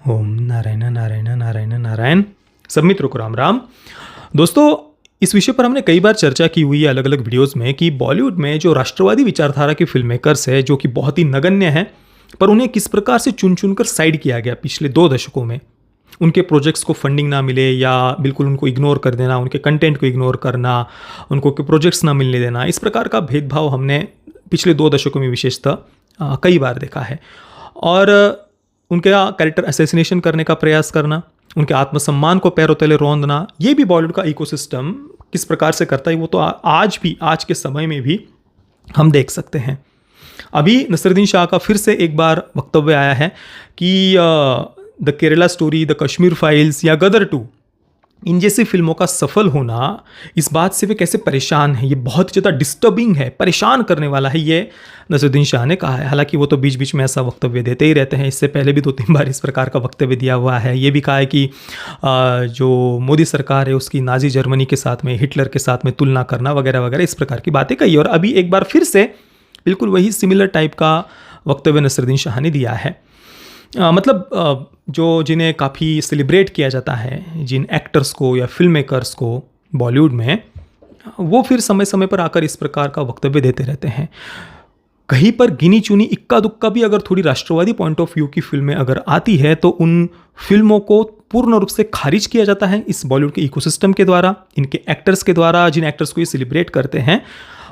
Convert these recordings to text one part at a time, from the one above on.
ओम नारायण नारायण नारायण नारायण। सब मित्रों को राम राम। दोस्तों, इस विषय पर हमने कई बार चर्चा की हुई है अलग अलग वीडियोस में कि बॉलीवुड में जो राष्ट्रवादी विचारधारा के फिल्म मेकर्स है जो कि बहुत ही नगण्य हैं, पर उन्हें किस प्रकार से चुन चुन कर साइड किया गया पिछले 2 दशकों में। उनके प्रोजेक्ट्स को फंडिंग ना मिले या बिल्कुल उनको इग्नोर कर देना, उनके कंटेंट को इग्नोर करना, उनको के प्रोजेक्ट्स ना मिलने देना, इस प्रकार का भेदभाव हमने पिछले 2 दशकों में विशेषतः कई बार देखा है। और उनका कैरेक्टर असैसिनेशन करने का प्रयास करना, उनके आत्मसम्मान को पैरों तले रौंदना, ये भी बॉलीवुड का इकोसिस्टम किस प्रकार से करता है वो तो आज भी, आज के समय में भी हम देख सकते हैं। अभी नसीरुद्दीन शाह का फिर से एक बार वक्तव्य आया है कि the Kerala story, the Kashmir files या गदर 2, इन जैसी फिल्मों का सफल होना, इस बात से वे कैसे परेशान हैं। ये बहुत ही ज़्यादा डिस्टर्बिंग है, परेशान करने वाला है, ये नसीरुद्दीन शाह ने कहा है। हालांकि वो तो बीच बीच में ऐसा वक्तव्य देते ही रहते हैं, इससे पहले भी 2-3 बार इस प्रकार का वक्तव्य दिया हुआ है। ये भी कहा है कि जो मोदी सरकार है उसकी नाजी जर्मनी के साथ में, हिटलर के साथ में तुलना करना वगैरह वगैरह, इस प्रकार की बातें कही। और अभी एक बार फिर से बिल्कुल वही सिमिलर टाइप का वक्तव्य नसीरुद्दीन शाह ने दिया है। जो जिन्हें काफ़ी सेलिब्रेट किया जाता है, जिन एक्टर्स को या फिल्म मेकर्स को बॉलीवुड में, वो फिर समय समय पर आकर इस प्रकार का वक्तव्य देते रहते हैं। कहीं पर गिनी चुनी इक्का दुक्का भी अगर थोड़ी राष्ट्रवादी पॉइंट ऑफ व्यू की फिल्में अगर आती है तो उन फिल्मों को पूर्ण रूप से खारिज किया जाता है इस बॉलीवुड के इकोसिस्टम के द्वारा, इनके एक्टर्स के द्वारा, जिन एक्टर्स को ये सेलिब्रेट करते हैं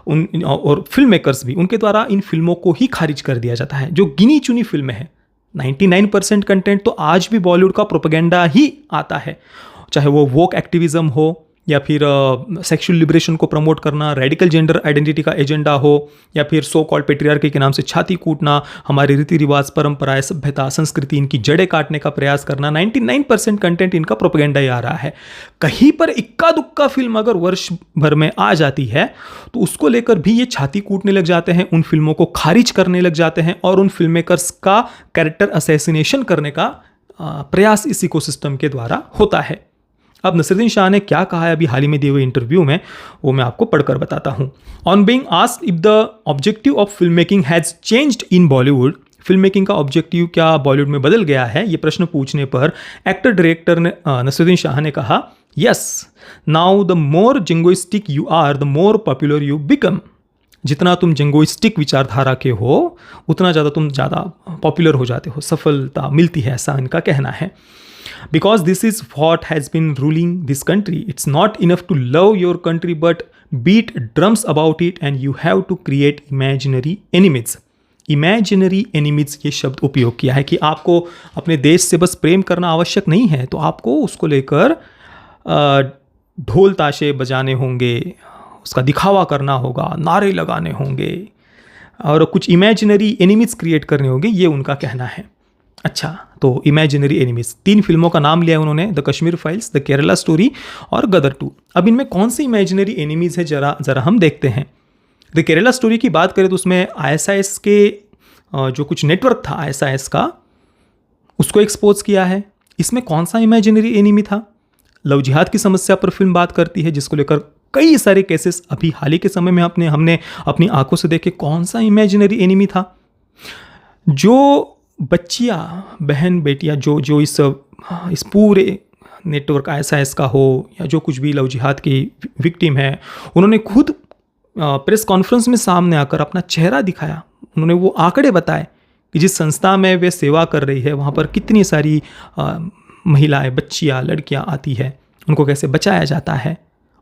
उन, और फिल्म मेकर्स भी, उनके द्वारा इन फिल्मों को ही खारिज कर दिया जाता है। जो गिनी चुनी फिल्में हैं, 99% कंटेंट तो आज भी बॉलीवुड का प्रोपेगेंडा ही आता है, चाहे वो वोक एक्टिविज्म हो या फिर सेक्सुअल लिबरेशन को प्रमोट करना, रेडिकल जेंडर आइडेंटिटी का एजेंडा हो, या फिर सो कॉल्ड पेट्रियार्की के नाम से छाती कूटना, हमारे रीति रिवाज, परंपराएं, सभ्यता, संस्कृति, इनकी जड़ें काटने का प्रयास करना। 99% कंटेंट इनका प्रोपेगेंडा ही आ रहा है। कहीं पर इक्का दुक्का फिल्म अगर वर्ष भर में आ जाती है तो उसको लेकर भी ये छाती कूटने लग जाते हैं, उन फिल्मों को खारिज करने लग जाते हैं और उन फिल्म मेकर्स का कैरेक्टर असैसिनेशन करने का प्रयास इस इकोसिस्टम के द्वारा होता है। अब नसीरुद्दीन शाह ने क्या कहा है अभी हाल ही में दिए हुए इंटरव्यू में, वो मैं आपको पढ़कर बताता हूँ। On being asked if the objective of film making has changed in Bollywood, film making का ऑब्जेक्टिव क्या बॉलीवुड में बदल गया है, ये प्रश्न पूछने पर एक्टर डायरेक्टर ने नसीरुद्दीन शाह ने कहा, yes, now the more jingoistic you are the more popular you become. जितना तुम जिंगोइस्टिक विचारधारा के हो उतना तुम ज़्यादा पॉपुलर हो जाते हो, सफलता मिलती है, ऐसा इनका कहना है। Because this is what has been ruling this country. It's not enough to love your country but beat drums about it and you have to create imaginary enemies. Imaginary enemies ये शब्द उपयोग किया है कि आपको अपने देश से बस प्रेम करना आवश्यक नहीं है, तो आपको उसको लेकर ढोल ताशे बजाने होंगे, उसका दिखावा करना होगा, नारे लगाने होंगे और कुछ इमेजिनरी एनिमीज क्रिएट करने होंगे, ये उनका कहना है। अच्छा, तो इमेजिनरी एनिमीज 3 फिल्मों का नाम लिया है उन्होंने, the Kashmir files, the Kerala story और गदर 2। अब इनमें कौन सी इमेजिनरी एनिमीज है जरा हम देखते हैं। द केरला स्टोरी की बात करें तो उसमें ISIS के जो कुछ नेटवर्क था ISIS का, उसको एक्सपोज किया है। इसमें कौन सा इमेजिनरी एनिमी था? लव जिहाद की समस्या पर फिल्म बात करती है, जिसको लेकर कई सारे केसेस अभी हाल ही के समय में हमने अपनी आंखों से देखे। कौन सा इमेजिनरी एनिमी था? जो बच्चियाँ, बहन बेटियाँ जो इस पूरे नेटवर्क ISIS का हो या जो कुछ भी लव जिहाद की विक्टिम है, उन्होंने खुद प्रेस कॉन्फ्रेंस में सामने आकर अपना चेहरा दिखाया। उन्होंने वो आंकड़े बताए कि जिस संस्था में वे सेवा कर रही है वहाँ पर कितनी सारी महिलाएं, बच्चियाँ, लड़कियाँ आती है, उनको कैसे बचाया जाता है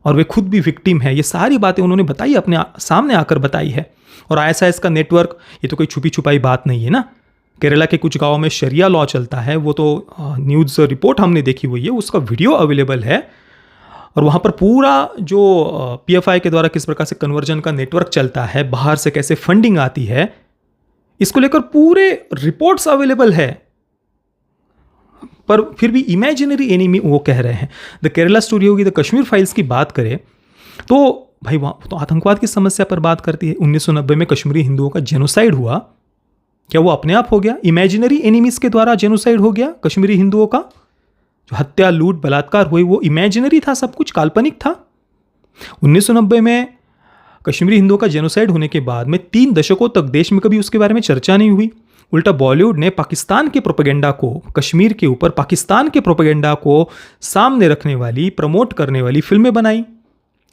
और वे खुद भी विक्टिम है। ये सारी बातें उन्होंने बताई, अपने सामने आकर बताई है। और ISIS का नेटवर्क, ये तो कोई छुपी छुपाई बात नहीं है ना। केरला के कुछ गाँव में शरिया लॉ चलता है, वो तो न्यूज़ रिपोर्ट हमने देखी हुई है, उसका वीडियो अवेलेबल है। और वहाँ पर पूरा जो PFI के द्वारा किस प्रकार से कन्वर्जन का नेटवर्क चलता है, बाहर से कैसे फंडिंग आती है, इसको लेकर पूरे रिपोर्ट्स अवेलेबल है। पर फिर भी इमेजिनरी एनिमी वो कह रहे हैं। द केरला स्टोरी होगी, द कश्मीर फाइल्स की बात करें तो भाई वहाँ तो आतंकवाद की समस्या पर बात करती है। 1990 में कश्मीरी हिंदुओं का जेनोसाइड हुआ, क्या वो अपने आप हो गया? इमेजिनरी एनिमीज के द्वारा जेनोसाइड हो गया कश्मीरी हिंदुओं का? जो हत्या, लूट, बलात्कार हुई वो इमेजिनरी था, सब कुछ काल्पनिक था। 1990 में कश्मीरी हिंदुओं का जेनोसाइड होने के बाद में 3 दशकों तक देश में कभी उसके बारे में चर्चा नहीं हुई, उल्टा बॉलीवुड ने पाकिस्तान के प्रोपेगेंडा को, कश्मीर के ऊपर पाकिस्तान के प्रोपेगेंडा को सामने रखने वाली, प्रमोट करने वाली फिल्में बनाई।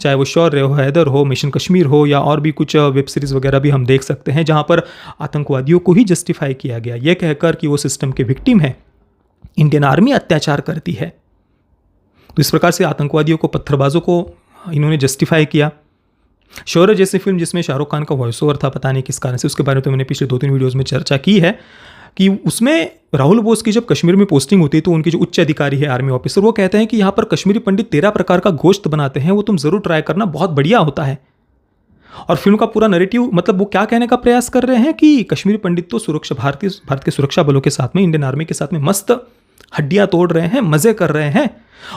चाहे वो शौर्य हो, हैदर हो, मिशन कश्मीर हो, या और भी कुछ वेब सीरीज़ वगैरह भी हम देख सकते हैं जहाँ पर आतंकवादियों को ही जस्टिफाई किया गया, यह कहकर कि वो सिस्टम के विक्टिम है, इंडियन आर्मी अत्याचार करती है। तो इस प्रकार से आतंकवादियों को, पत्थरबाजों को इन्होंने जस्टिफाई किया। शौर्य जैसी फिल्म जिसमें शाहरुख खान का वॉइस ओवर था, पता नहीं किस कारण से, उसके बारे में तो मैंने पिछले 2-3 वीडियोज़ में चर्चा की है कि उसमें राहुल बोस की जब कश्मीर में पोस्टिंग होती है तो उनके जो उच्च अधिकारी है, आर्मी ऑफिसर, वो कहते हैं कि यहाँ पर कश्मीरी पंडित 13 प्रकार का गोश्त बनाते हैं, वो तुम ज़रूर ट्राई करना, बहुत बढ़िया होता है। और फिल्म का पूरा नैरेटिव, मतलब वो क्या कहने का प्रयास कर रहे हैं कि कश्मीरी पंडित तो भारत के सुरक्षा बलों के साथ में, इंडियन आर्मी के साथ में मस्त हड्डियाँ तोड़ रहे हैं, मज़े कर रहे हैं,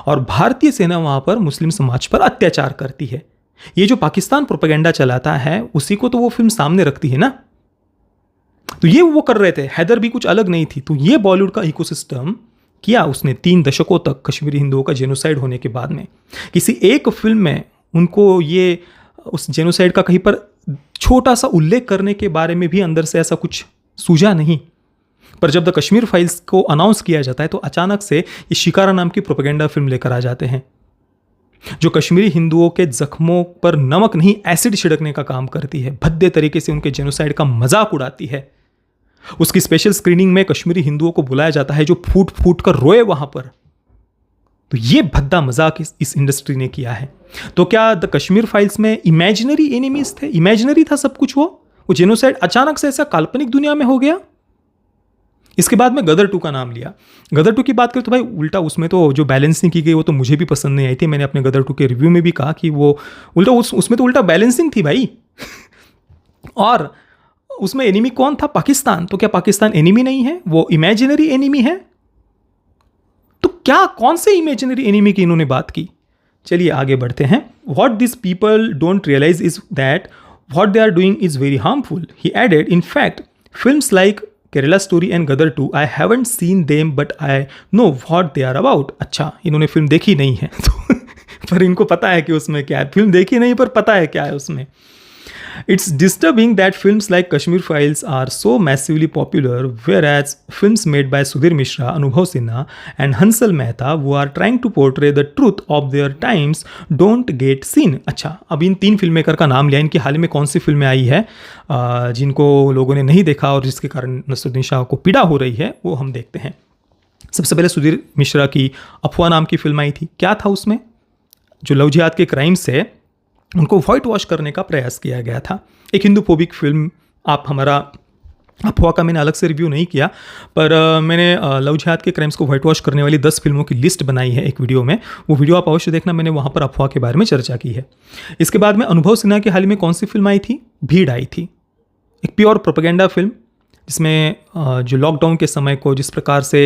और भारतीय सेना वहाँ पर मुस्लिम समाज पर अत्याचार करती है। ये जो पाकिस्तान प्रोपेगेंडा चलाता है उसी को तो वो फिल्म सामने रखती है ना। तो ये वो कर रहे थे। हैदर भी कुछ अलग नहीं थी। तो ये बॉलीवुड का इकोसिस्टम किया उसने 3 दशकों तक कश्मीरी हिंदुओं का जेनोसाइड होने के बाद में। किसी एक फिल्म में उनको ये उस जेनोसाइड का कहीं पर छोटा सा उल्लेख करने के बारे में भी अंदर से ऐसा कुछ सूझा नहीं। पर जब द कश्मीर फाइल्स को अनाउंस किया जाता है तो अचानक से ये शिकारा नाम की प्रोपेगेंडा फिल्म लेकर आ जाते हैं, जो कश्मीरी हिंदुओं के जख्मों पर नमक नहीं एसिड छिड़कने का काम करती है, भद्दे तरीके से उनके जेनोसाइड का मजाक उड़ाती है। उसकी स्पेशल स्क्रीनिंग में कश्मीरी हिंदुओं को बुलाया जाता है जो फूट फूट कर रोए वहां पर। तो ये भद्दा मजाक इस इंडस्ट्री ने किया है। तो क्या द कश्मीर फाइल्स में इमेजिनरी एनिमीज थे? इमेजिनरी था सब कुछ। वो जेनोसाइड अचानक से ऐसा काल्पनिक दुनिया में हो गया। इसके बाद में गदर 2 का नाम लिया। गदर 2 की बात करें तो भाई उल्टा उसमें तो जो बैलेंसिंग की गई वो तो मुझे भी पसंद नहीं आई थी। मैंने अपने गदर 2 के रिव्यू में भी कहा कि वो उल्टा उसमें तो उल्टा बैलेंसिंग थी भाई। और उसमें एनिमी कौन था? पाकिस्तान। तो क्या पाकिस्तान एनिमी नहीं है? वो इमेजिनरी एनिमी है। तो क्या कौन से इमेजिनरी एनिमी की इन्होंने बात की? चलिए आगे बढ़ते हैं। What this people don't realise is that what they are doing is very harmful. He added, in fact films like Kerala story and Gadar 2 I haven't seen them but I know what they are about. अच्छा, इन्होंने film देखी नहीं है तो पर इनको पता है कि उसमें क्या है। फिल्म देखी नहीं पर पता है क्या है उसमें। It's disturbing that films like Kashmir Files are so massively popular, whereas films made by Sudhir Mishra, Anubhav Sinha and Hansal Mehta, who are trying to portray the truth of their times, don't get seen. अच्छा, अब इन 3 film maker का नाम लिया। इनकी हाल ही में कौन सी फिल्में आई है जिनको लोगों ने नहीं देखा और जिसके कारण नसरुद्दीन शाह को पीड़ा हो रही है, वो हम देखते हैं। सबसे पहले सुधीर मिश्रा की अफवाह नाम की फिल्म आई थी। क्या था उसमें? जो लव जिहाद के क्राइम्स से उनको व्हाइट वॉश करने का प्रयास किया गया था। एक हिंदू फोबिक फिल्म। आप हमारा अफवाह का मैंने अलग से रिव्यू नहीं किया, पर मैंने लव जिहाद के क्राइम्स को व्हाइट वॉश करने वाली 10 फिल्मों की लिस्ट बनाई है एक वीडियो में। वो वीडियो आप अवश्य देखना, मैंने वहाँ पर अफवाह के बारे में चर्चा की है। इसके बाद में अनुभव सिन्हा की हाल ही में कौन सी फिल्म आई थी? भीड़ आई थी। एक प्योर प्रोपेगेंडा फिल्म जिसमें जो लॉकडाउन के समय को जिस प्रकार से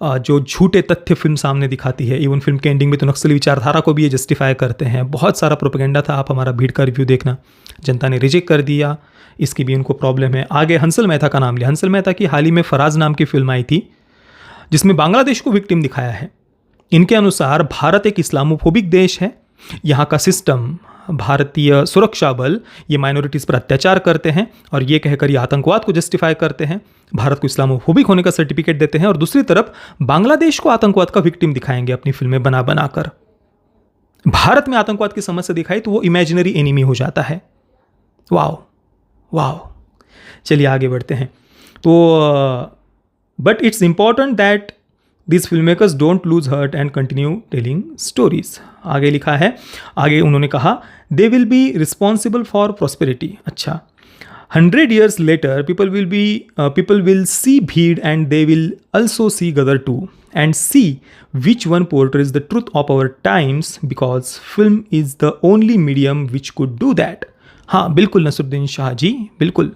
जो झूठे तथ्य फिल्म सामने दिखाती है, इवन फिल्म के एंडिंग में तो नक्सली विचारधारा को भी ये जस्टिफाई करते हैं। बहुत सारा प्रोपेगेंडा था। आप हमारा भीड़ का रिव्यू देखना। जनता ने रिजेक्ट कर दिया, इसकी भी उनको प्रॉब्लम है। आगे हंसल मेहता का नाम लिया। हंसल मेहता की हाल ही में फराज नाम की फिल्म आई थी जिसमें बांग्लादेश को विक्टिम दिखाया है। इनके अनुसार भारत एक इस्लामोफोबिक देश है। यहाँ का सिस्टम, भारतीय सुरक्षा बल ये माइनॉरिटीज़ पर अत्याचार करते हैं और ये कहकर ये आतंकवाद को जस्टिफाई करते हैं, भारत को इस्लामोफोबिक होने का सर्टिफिकेट देते हैं, और दूसरी तरफ बांग्लादेश को आतंकवाद का विक्टिम दिखाएंगे अपनी फिल्में बना बनाकर। भारत में आतंकवाद की समस्या दिखाई तो वो इमेजिनरी एनिमी हो जाता है। Wow wow. चलिए आगे बढ़ते हैं। तो but it's important that These filmmakers don't lose heart and continue telling stories. आगे लिखा है, आगे उन्होंने कहा they will be responsible for prosperity. अच्छा, 100 years later people will see Bheed and they will also see Gadar 2 and see which one portrays the truth of our times because film is the only medium which could do that. हाँ बिल्कुल नसरुद्दीन शाह जी, बिल्कुल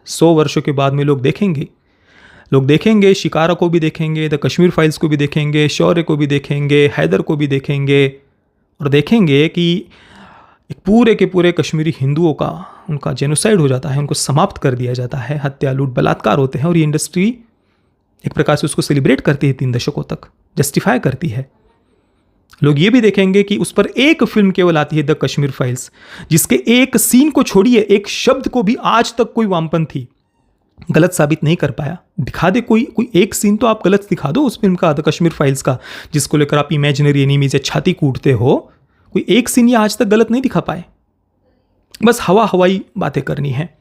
100 वर्षों के बाद में लोग देखेंगे, शिकारा को भी देखेंगे, द कश्मीर फाइल्स को भी देखेंगे, शौर्य को भी देखेंगे, हैदर को भी देखेंगे, और देखेंगे कि एक पूरे के पूरे कश्मीरी हिंदुओं का उनका जेनोसाइड हो जाता है, उनको समाप्त कर दिया जाता है, हत्या लूट बलात्कार होते हैं, और ये इंडस्ट्री एक प्रकार से उसको सेलिब्रेट करती है 3 दशकों तक, जस्टिफाई करती है। लोग ये भी देखेंगे कि उस पर एक फिल्म केवल आती है द कश्मीर फाइल्स, जिसके एक सीन को छोड़िए, एक शब्द को भी आज तक कोई वामपंथी गलत साबित नहीं कर पाया। दिखा दे कोई कोई एक सीन तो आप गलत दिखा दो उस फिल्म का, द कश्मीर फाइल्स का, जिसको लेकर आप इमेजिनरी एनिमी से छाती कूटते हो, कोई एक सीन ये आज तक गलत नहीं दिखा पाए। बस हवाई बातें करनी है।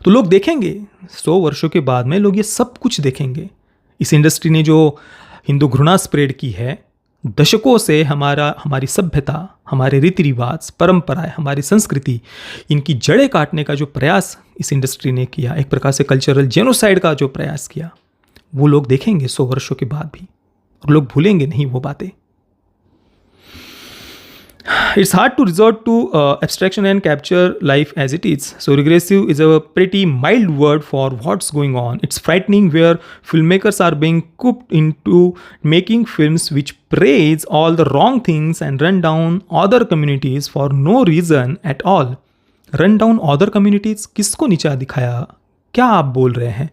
तो लोग देखेंगे, 100 वर्षों के बाद में लोग ये सब कुछ देखेंगे। इस इंडस्ट्री ने जो हिंदू घृणा स्प्रेड की है, दशकों से हमारी सभ्यता, हमारे रीति रिवाज, परंपराएं, हमारी संस्कृति, इनकी जड़ें काटने का जो प्रयास इस इंडस्ट्री ने किया, एक प्रकार से कल्चरल जेनोसाइड का जो प्रयास किया, वो लोग देखेंगे 100 वर्षों के बाद भी, और लोग भूलेंगे नहीं वो बातें। It's hard to resort to abstraction and capture life as it is. So regressive is a pretty mild word for what's going on. It's frightening where filmmakers are being cooped into making films which praise all the wrong things and run down other communities for no reason at all. Run down other communities? किसको नीचा दिखाया? क्या आप बोल रहे हैं?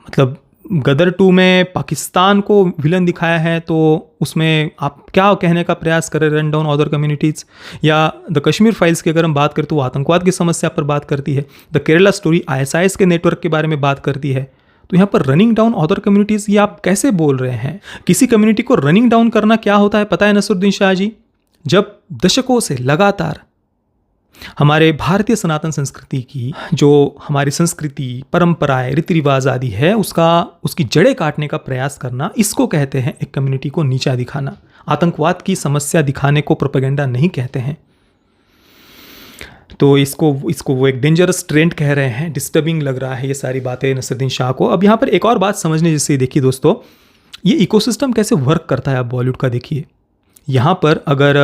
मतलब गदर 2 में पाकिस्तान को विलन दिखाया है, तो उसमें आप क्या कहने का प्रयास कर रहे, रन डाउन अदर कम्युनिटीज़? या द कश्मीर फाइल्स की अगर हम बात करें तो वो आतंकवाद की समस्या पर बात करती है। द केरला स्टोरी ISIS के नेटवर्क के बारे में बात करती है। तो यहाँ पर रनिंग डाउन अदर कम्युनिटीज़, ये आप कैसे बोल रहे हैं? किसी कम्युनिटी को रनिंग डाउन करना क्या होता है पता है नसरुद्दीन शाह जी? जब दशकों से लगातार हमारे भारतीय सनातन संस्कृति की जो हमारी संस्कृति, परंपराएं, रीति रिवाज आदि है, उसकी जड़ें काटने का प्रयास करना, इसको कहते हैं एक कम्युनिटी को नीचा दिखाना। आतंकवाद की समस्या दिखाने को प्रोपेगेंडा नहीं कहते हैं। तो इसको वो एक डेंजरस ट्रेंड कह रहे हैं। डिस्टर्बिंग लग रहा है ये सारी बातें नसरुद्दीन शाह को। अब यहाँ पर एक और बात समझने जैसे देखिए दोस्तों, ये इकोसिस्टम कैसे वर्क करता है आप बॉलीवुड का देखिए। यहाँ पर अगर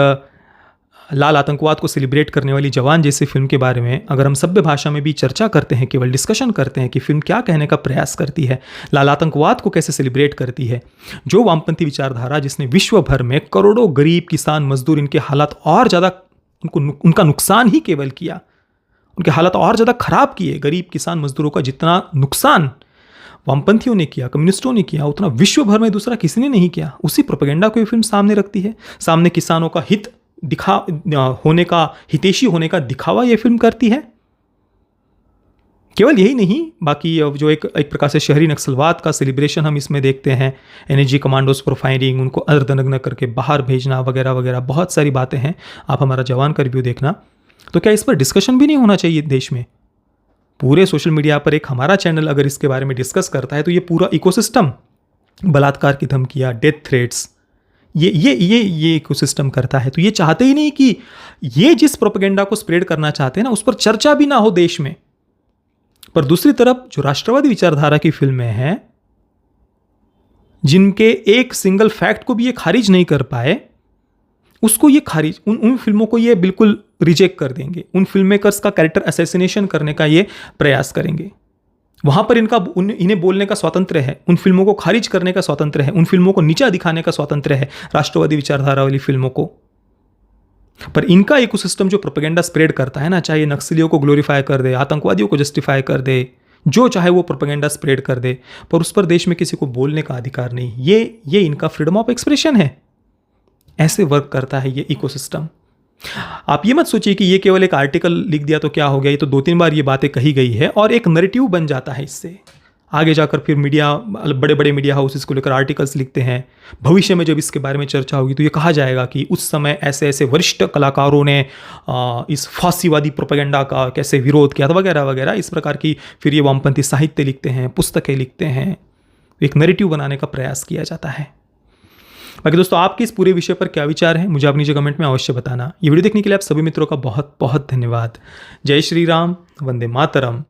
लाल आतंकवाद को सेलिब्रेट करने वाली जवान जैसी फिल्म के बारे में अगर हम सभ्य भाषा में भी चर्चा करते हैं, केवल डिस्कशन करते हैं कि फिल्म क्या कहने का प्रयास करती है, लाल आतंकवाद को कैसे सेलिब्रेट करती है, जो वामपंथी विचारधारा जिसने विश्व भर में करोड़ों गरीब किसान मजदूर, इनके हालात और ज़्यादा, उनका नुकसान ही केवल किया, उनके हालात और ज़्यादा खराब किए। गरीब किसान मजदूरों का जितना नुकसान वामपंथियों ने किया, कम्युनिस्टों ने किया, उतना विश्व भर में दूसरा किसी ने नहीं किया। उसी प्रोपेगेंडा को ये फिल्म सामने रखती है। सामने किसानों का हित होने का, हितैषी होने का दिखावा ये फिल्म करती है। केवल यही नहीं, बाकी जो एक प्रकार से शहरी नक्सलवाद का सेलिब्रेशन हम इसमें देखते हैं, एनर्जी कमांडोज पर फायरिंग, उनको अर्धनग्न करके बाहर भेजना वगैरह वगैरह, बहुत सारी बातें हैं। आप हमारा जवान का रिव्यू देखना। तो क्या इस पर डिस्कशन भी नहीं होना चाहिए देश में? पूरे सोशल मीडिया पर एक हमारा चैनल अगर इसके बारे में डिस्कस करता है तो ये पूरा इकोसिस्टम, बलात्कार की धमकियाँ, डेथ थ्रेट्स, ये इकोसिस्टम करता है। तो ये चाहते ही नहीं कि ये जिस प्रोपेगेंडा को स्प्रेड करना चाहते हैं ना, उस पर चर्चा भी ना हो देश में। पर दूसरी तरफ जो राष्ट्रवादी विचारधारा की फिल्में हैं, जिनके एक सिंगल फैक्ट को भी ये खारिज नहीं कर पाए, उसको ये खारिज, उन फिल्मों को ये बिल्कुल रिजेक्ट कर देंगे। उन फिल्म मेकर्स का कैरेक्टर असैसिनेशन करने का ये प्रयास करेंगे। वहाँ पर इन्हें बोलने का स्वातंत्र्य है, उन फिल्मों को खारिज करने का स्वातंत्र्य है, उन फिल्मों को नीचा दिखाने का स्वातंत्र्य है, राष्ट्रवादी विचारधारा वाली फिल्मों को। पर इनका इकोसिस्टम जो प्रोपेगेंडा स्प्रेड करता है ना, चाहे नक्सलियों को ग्लोरीफाई कर दे, आतंकवादियों को जस्टिफाई कर दे, जो चाहे वो प्रोपेगेंडा स्प्रेड कर दे, पर उस पर देश में किसी को बोलने का अधिकार नहीं। ये इनका फ्रीडम ऑफ एक्सप्रेशन है। ऐसे वर्क करता है ये इकोसिस्टम। आप ये मत सोचिए कि ये केवल एक आर्टिकल लिख दिया तो क्या हो गया। ये तो 2-3 बार ये बातें कही गई है और एक नैरेटिव बन जाता है इससे। आगे जाकर फिर मीडिया, बड़े बड़े मीडिया हाउस इसको लेकर आर्टिकल्स लिखते हैं। भविष्य में जब इसके बारे में चर्चा होगी तो ये कहा जाएगा कि उस समय ऐसे ऐसे वरिष्ठ कलाकारों ने इस फांसीवादी प्रोपेगेंडा का कैसे विरोध किया था वगैरह वगैरह। इस प्रकार की फिर ये वामपंथी साहित्य लिखते हैं, पुस्तकें लिखते हैं, एक नैरेटिव बनाने का प्रयास किया जाता है। बाकी दोस्तों, आपके इस पूरे विषय पर क्या विचार है, मुझे आप नीचे कमेंट में अवश्य बताना। ये वीडियो देखने के लिए आप सभी मित्रों का बहुत बहुत धन्यवाद। जय श्री राम, वंदे मातरम।